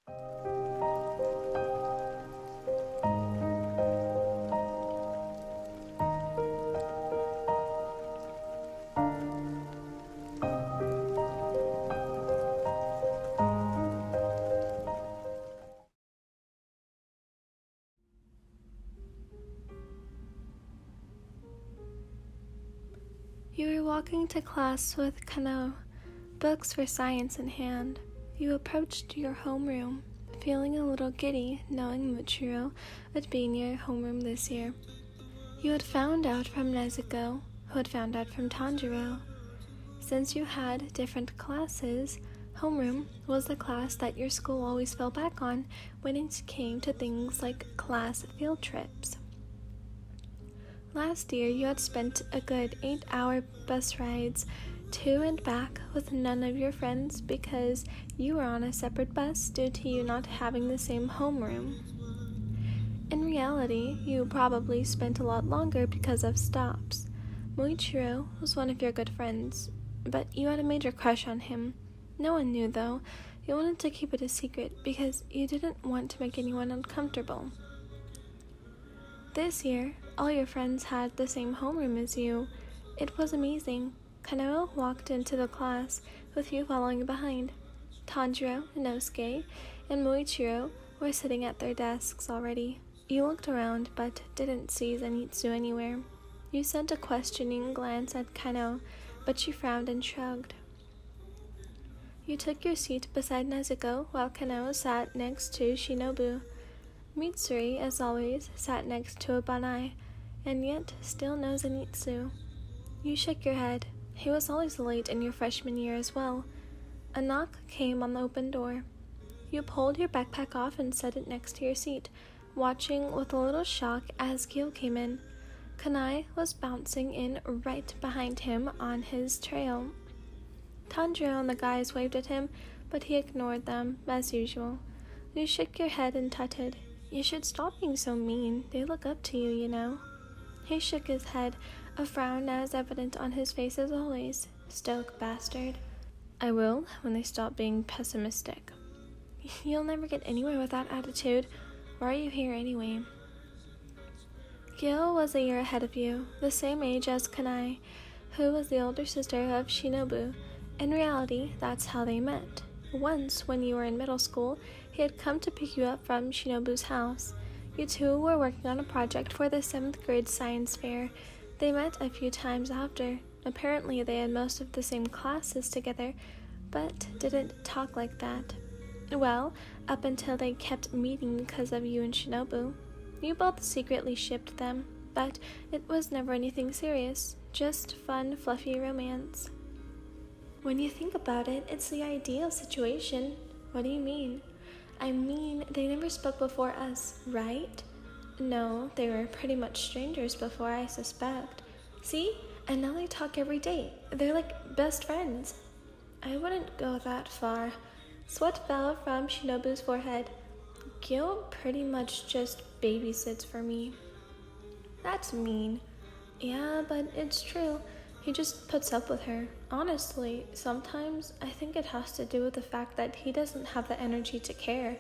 You were walking to class with Kano, books for science in hand. You approached your homeroom, feeling a little giddy, knowing Muichiro would be in your homeroom this year. You had found out from Nezuko, who had found out from Tanjiro. Since you had different classes, homeroom was the class that your school always fell back on when it came to things like class field trips. Last year, you had spent a good 8-hour bus rides to and back with none of your friends because you were on a separate bus due to you not having the same homeroom. In reality, you probably spent a lot longer because of stops. Muichiro was one of your good friends, but you had a major crush on him. No one knew, though. You wanted to keep it a secret because you didn't want to make anyone uncomfortable. This year, all your friends had the same homeroom as you. It was amazing. Kano walked into the class with you following behind. Tanjiro, Inosuke, and Muichiro were sitting at their desks already. You looked around but didn't see Zenitsu anywhere. You sent a questioning glance at Kano, but she frowned and shrugged. You took your seat beside Nezuko while Kano sat next to Shinobu. Mitsuri, as always, sat next to Abanai, and yet still no Zenitsu. You shook your head. He was always late in your freshman year as well. A knock came on the open door. You pulled your backpack off and set it next to your seat, watching with a little shock as Gil came in. Kanai was bouncing in right behind him on his trail. Tanjiro and the guys waved at him, but he ignored them, as usual. You shook your head and tutted. You should stop being so mean. They look up to you, you know. He shook his head, a frown as evident on his face as always. Stoic bastard. I will, when they stop being pessimistic. You'll never get anywhere with that attitude. Why are you here anyway? Gil was a year ahead of you, the same age as Kanai, who was the older sister of Shinobu. In reality, that's how they met. Once, when you were in middle school, he had come to pick you up from Shinobu's house. You two were working on a project for the 7th grade science fair. They met a few times after. Apparently, they had most of the same classes together, but didn't talk like that. Well, up until they kept meeting because of you and Shinobu. You both secretly shipped them, but it was never anything serious, just fun, fluffy romance. When you think about it, it's the ideal situation. What do you mean? I mean, they never spoke before us, right? No, they were pretty much strangers before, I suspect. See? And now they talk every day. They're like best friends. I wouldn't go that far. Sweat fell from Shinobu's forehead. Gil pretty much just babysits for me. That's mean. Yeah, but it's true. He just puts up with her. Honestly, sometimes I think it has to do with the fact that he doesn't have the energy to care.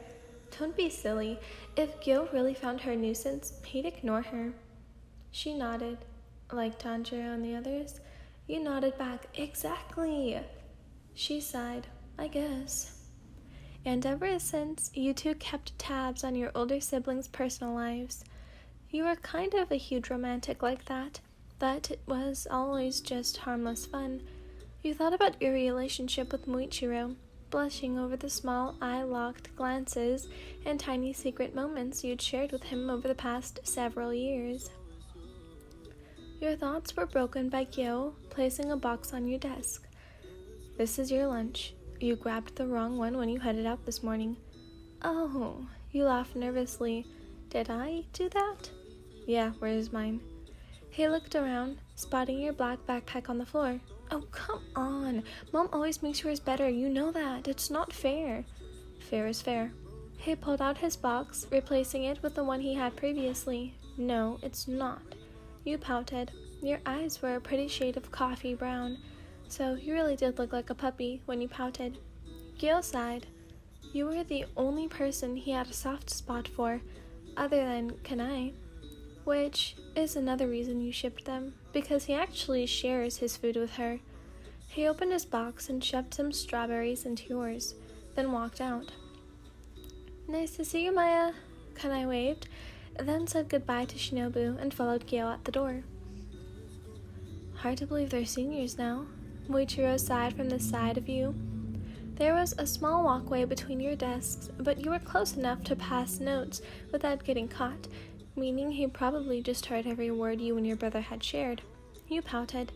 Don't be silly. If Gil really found her a nuisance, he'd ignore her. She nodded. Like Tanjiro and the others. You nodded back. Exactly. She sighed. I guess. And ever since, you two kept tabs on your older siblings' personal lives. You were kind of a huge romantic like that. But it was always just harmless fun. You thought about your relationship with Muichiro, blushing over the small eye-locked glances and tiny secret moments you'd shared with him over the past several years. Your thoughts were broken by Gyo placing a box on your desk. This is your lunch. You grabbed the wrong one when you headed out this morning. Oh, you laughed nervously. Did I do that? Yeah, where's mine? He looked around, spotting your black backpack on the floor. Oh, come on. Mom always makes yours better. You know that. It's not fair. Fair is fair. He pulled out his box, replacing it with the one he had previously. No, it's not. You pouted. Your eyes were a pretty shade of coffee brown, so you really did look like a puppy when you pouted. Gil sighed. You were the only person he had a soft spot for, other than Kanae, which is another reason you shipped them, because he actually shares his food with her. He opened his box and shoved some strawberries into yours, then walked out. "Nice to see you, Maya," Kanae waved, then said goodbye to Shinobu and followed Cᴇʟ at the door. "Hard to believe they're seniors now," Muichiro sighed from the side of you. There was a small walkway between your desks, but you were close enough to pass notes without getting caught, meaning he probably just heard every word you and your brother had shared. You pouted.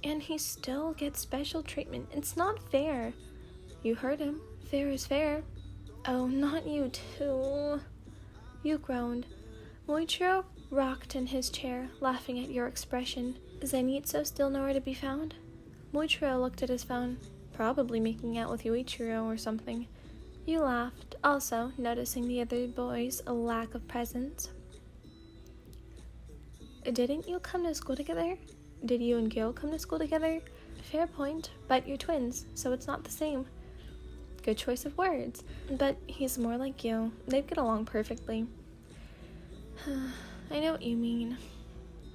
"And he still gets special treatment. It's not fair." "You heard him. Fair is fair." "Oh, not you too." You groaned. Muichiro rocked in his chair, laughing at your expression. "Zenitsu still nowhere to be found?" Muichiro looked at his phone. "Probably making out with Yuichiro or something." You laughed, also noticing the other boys' lack of presence. "Didn't you come to school together? Did you and Cᴇʟ come to school together?" "Fair point, but you're twins, so it's not the same." "Good choice of words, but he's more like Cᴇʟ. They'd get along perfectly." "I know what you mean."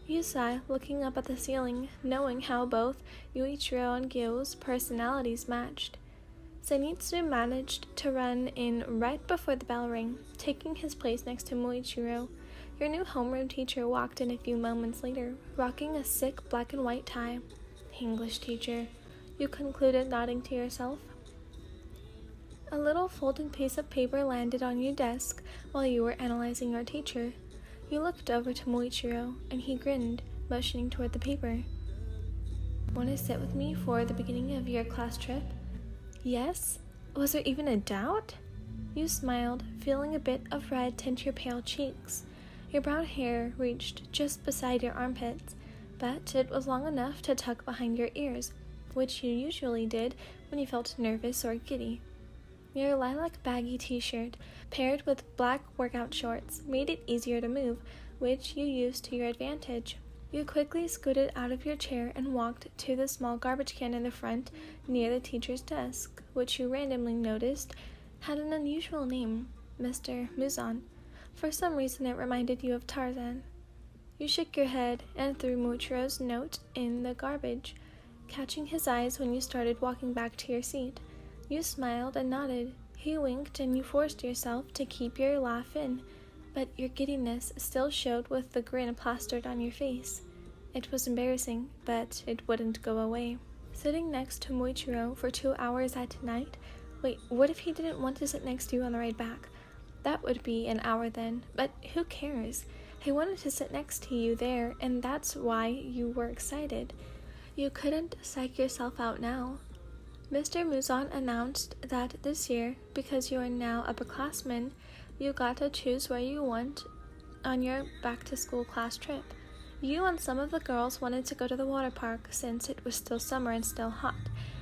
You sigh, looking up at the ceiling, knowing how both Yuichiro and Cᴇʟ's personalities matched. Zenitsu managed to run in right before the bell rang, taking his place next to Muichiro. Your new homeroom teacher walked in a few moments later, rocking a sick black and white tie. "English teacher," you concluded, nodding to yourself. A little folded piece of paper landed on your desk while you were analyzing your teacher. You looked over to Muichiro, and he grinned, motioning toward the paper. "Want to sit with me for the beginning of your class trip?" "Yes?" Was there even a doubt? You smiled, feeling a bit of red tint your pale cheeks. Your brown hair reached just beside your armpits, but it was long enough to tuck behind your ears, which you usually did when you felt nervous or giddy. Your lilac baggy t-shirt, paired with black workout shorts, made it easier to move, which you used to your advantage. You quickly scooted out of your chair and walked to the small garbage can in the front near the teacher's desk, which you randomly noticed had an unusual name, Mr. Muzan. For some reason it reminded you of Tarzan. You shook your head and threw Muichiro's note in the garbage, catching his eyes when you started walking back to your seat. You smiled and nodded. He winked and you forced yourself to keep your laugh in, but your giddiness still showed with the grin plastered on your face. It was embarrassing, but it wouldn't go away. Sitting next to Muichiro for 2 hours at night? Wait, what if he didn't want to sit next to you on the ride back? That would be an hour then, but who cares? He wanted to sit next to you there, and that's why you were excited. You couldn't psych yourself out now. Mr. Muzan announced that this year, because you are now upperclassmen, you got to choose where you went on your back-to-school class trip. You and some of the girls wanted to go to the water park since it was still summer and still hot.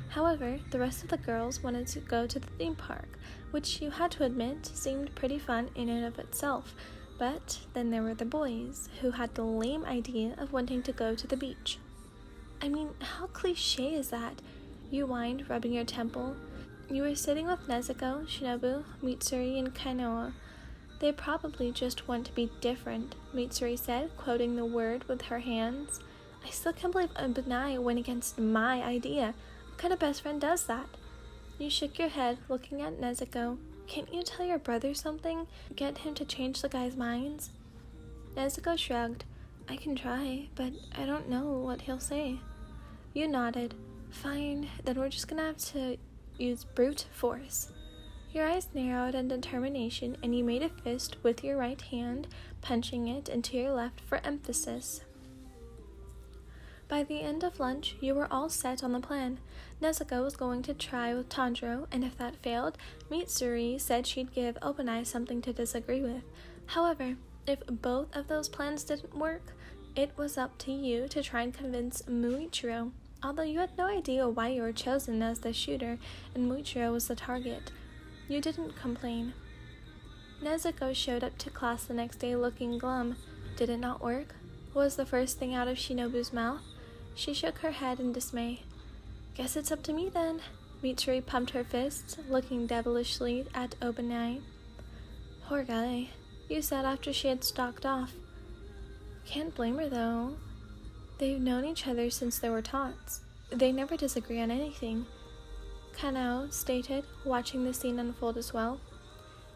However, the rest of the girls wanted to go to the theme park, which you had to admit seemed pretty fun in and of itself. But then there were the boys, who had the lame idea of wanting to go to the beach. I mean, how cliché is that? You whined, rubbing your temple. You were sitting with Nezuko, Shinobu, Mitsuri, and Kainoa. They probably just want to be different, Mitsuri said, quoting the word with her hands. I still can't believe Bunai went against my idea. What kind of best friend does that? You shook your head, looking at Nezuko. Can't you tell your brother something? Get him to change the guys' minds? Nezuko shrugged. I can try, but I don't know what he'll say. You nodded. Fine, then we're just gonna have to use brute force. Your eyes narrowed in determination, and you made a fist with your right hand, punching it into your left for emphasis. By the end of lunch, you were all set on the plan. Nezuko was going to try with Tanjiro, and if that failed, Mitsuri said she'd give Openeye something to disagree with. However, if both of those plans didn't work, it was up to you to try and convince Muichiro. Although you had no idea why you were chosen as the shooter and Muichiro was the target, you didn't complain. Nezuko showed up to class the next day looking glum. Did it not work? Was the first thing out of Shinobu's mouth. She shook her head in dismay. Guess it's up to me then. Muichiro pumped her fists, looking devilishly at Obanai. Poor guy, you said after she had stalked off. Can't blame her though. They've known each other since they were tots. They never disagree on anything, Kanao stated, watching the scene unfold as well.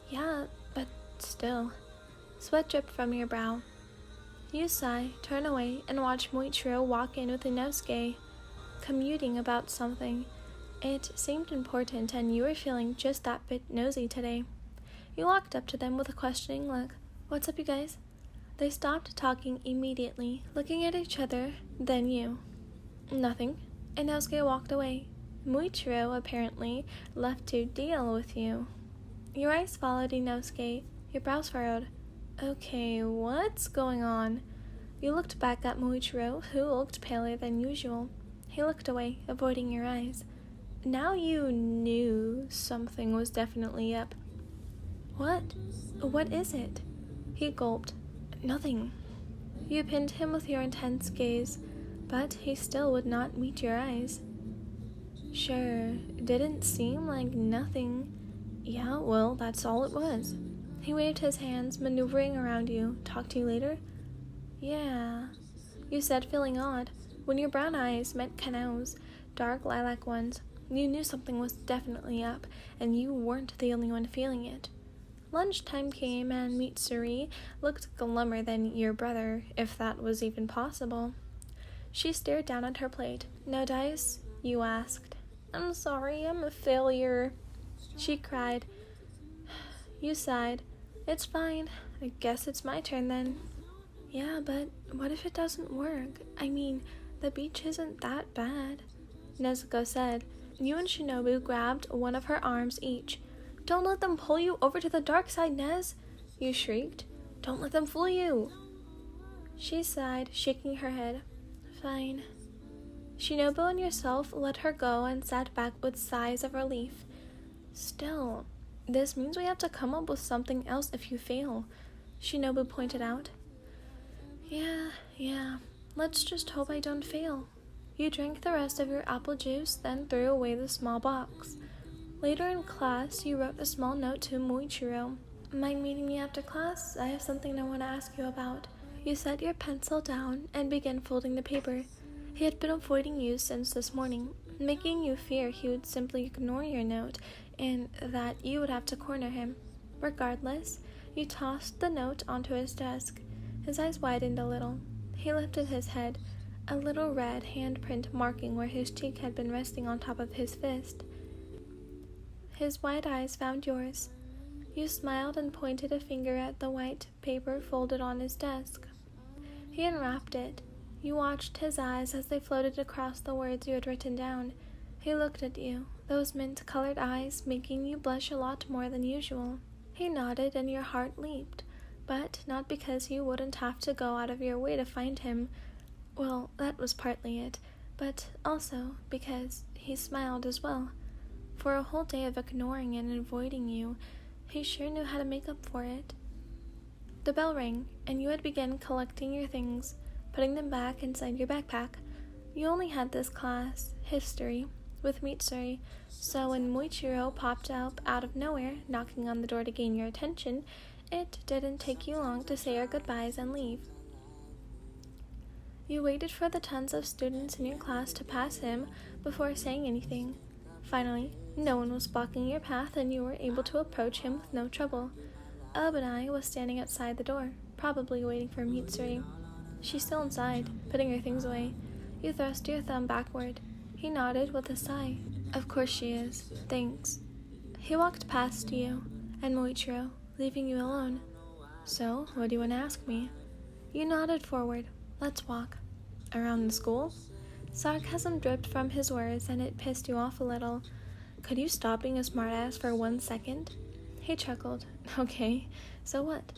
Yeah, but still. Sweat dripped from your brow. You sigh, turn away, and watch Muichiro walk in with Inosuke, commuting about something. It seemed important, and you were feeling just that bit nosy today. You walked up to them with a questioning look. What's up, you guys? They stopped talking immediately, looking at each other, then you. Nothing. Inosuke walked away. Muichiro, apparently, left to deal with you. Your eyes followed Inosuke, your brows furrowed. Okay, what's going on? You looked back at Muichiro, who looked paler than usual. He looked away, avoiding your eyes. Now you knew something was definitely up. What? What is it? He gulped. Nothing. You pinned him with your intense gaze, but he still would not meet your eyes. Sure, didn't seem like nothing. Yeah, well, that's all it was. He waved his hands, maneuvering around you. Talk to you later? Yeah, you said, feeling odd. When your brown eyes met Kanao's dark lilac ones, you knew something was definitely up, and you weren't the only one feeling it. Lunchtime came, and Mitsuri looked glummer than your brother, if that was even possible. She stared down at her plate. No dice? You asked. I'm sorry, I'm a failure. She cried. You sighed. It's fine. I guess it's my turn then. Yeah, but what if it doesn't work? I mean, the beach isn't that bad, Nezuko said. You and Shinobu grabbed one of her arms each. Don't let them pull you over to the dark side, Nez, you shrieked. Don't let them fool you. She sighed, shaking her head. Fine. Shinobu and yourself let her go and sat back with sighs of relief. Still, this means we have to come up with something else if you fail, Shinobu pointed out. Yeah. Let's just hope I don't fail. You drank the rest of your apple juice, then threw away the small box. Later in class, you wrote a small note to Muichiro. Mind meeting me after class? I have something I want to ask you about. You set your pencil down and began folding the paper. He had been avoiding you since this morning, making you fear he would simply ignore your note and that you would have to corner him. Regardless, you tossed the note onto his desk. His eyes widened a little. He lifted his head, a little red handprint marking where his cheek had been resting on top of his fist. His wide eyes found yours. You smiled and pointed a finger at the white paper folded on his desk. He unwrapped it. You watched his eyes as they floated across the words you had written down. He looked at you, those mint-colored eyes making you blush a lot more than usual. He nodded and your heart leaped, but not because you wouldn't have to go out of your way to find him. Well, that was partly it, but also because he smiled as well. For a whole day of ignoring and avoiding you, he sure knew how to make up for it. The bell rang, and you had begun collecting your things, putting them back inside your backpack. You only had this class, history, with Mitsuri, so when Muichiro popped up out of nowhere, knocking on the door to gain your attention, it didn't take you long to say your goodbyes and leave. You waited for the tons of students in your class to pass him before saying anything. Finally, no one was blocking your path and you were able to approach him with no trouble. Obanai was standing outside the door, probably waiting for Mitsuri. She's still inside, putting her things away. You thrust your thumb backward. He nodded with a sigh. Of course she is. Thanks. He walked past you and Muichiro, leaving you alone. So, what do you want to ask me? You nodded forward. Let's walk. Around the school? Sarcasm dripped from his words, and it pissed you off a little. Could you stop being a smartass for 1 second? He chuckled. Okay, so what?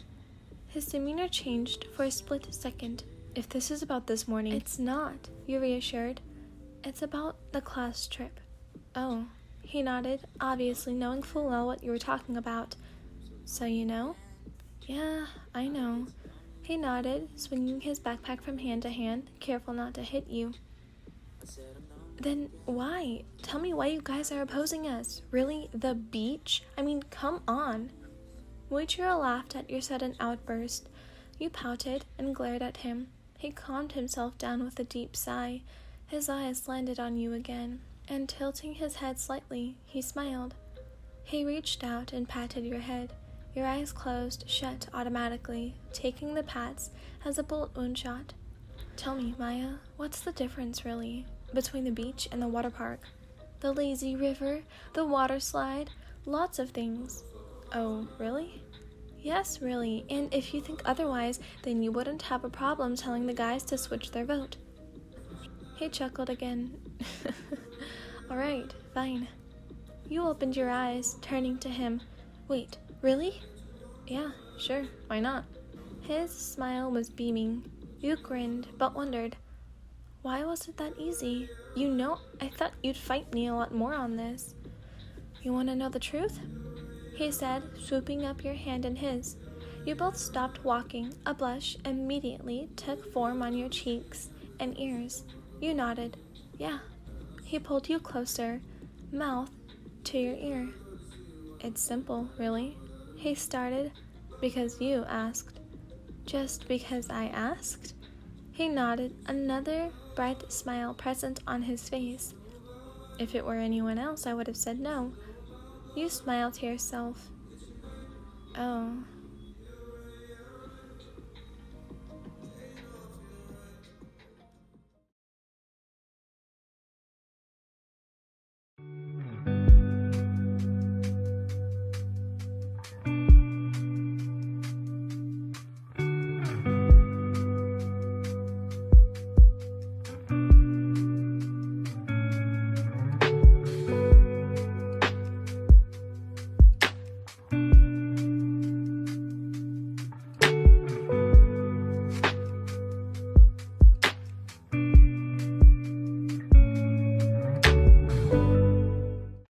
His demeanor changed for a split second. If this is about this morning... It's not, you reassured. It's about the class trip. Oh. He nodded, obviously knowing full well what you were talking about. So you know? Yeah, I know. He nodded, swinging his backpack from hand to hand, careful not to hit you. Then why? Tell me why you guys are opposing us. Really? The beach? I mean, come on. Muichiro laughed at your sudden outburst. You pouted and glared at him. He calmed himself down with a deep sigh. His eyes landed on you again, and tilting his head slightly, he smiled. He reached out and patted your head. Your eyes closed shut automatically, taking the pats as a bullet wound shot. Tell me, Maya, what's the difference, really, between the beach and the water park? The lazy river, the water slide, lots of things. Oh, really? Yes, really, and if you think otherwise, then you wouldn't have a problem telling the guys to switch their vote. He chuckled again. Alright, fine. You opened your eyes, turning to him. Wait, really? Yeah, sure, why not? His smile was beaming. You grinned, but wondered, why was it that easy? You know, I thought you'd fight me a lot more on this. You want to know the truth? He said, swooping up your hand in his. You both stopped walking. A blush immediately took form on your cheeks and ears. You nodded. Yeah. He pulled you closer, mouth to your ear. It's simple, really. He started, because you asked. Just because I asked? He nodded, another bright smile present on his face. If it were anyone else, I would have said no. You smiled to yourself. Oh,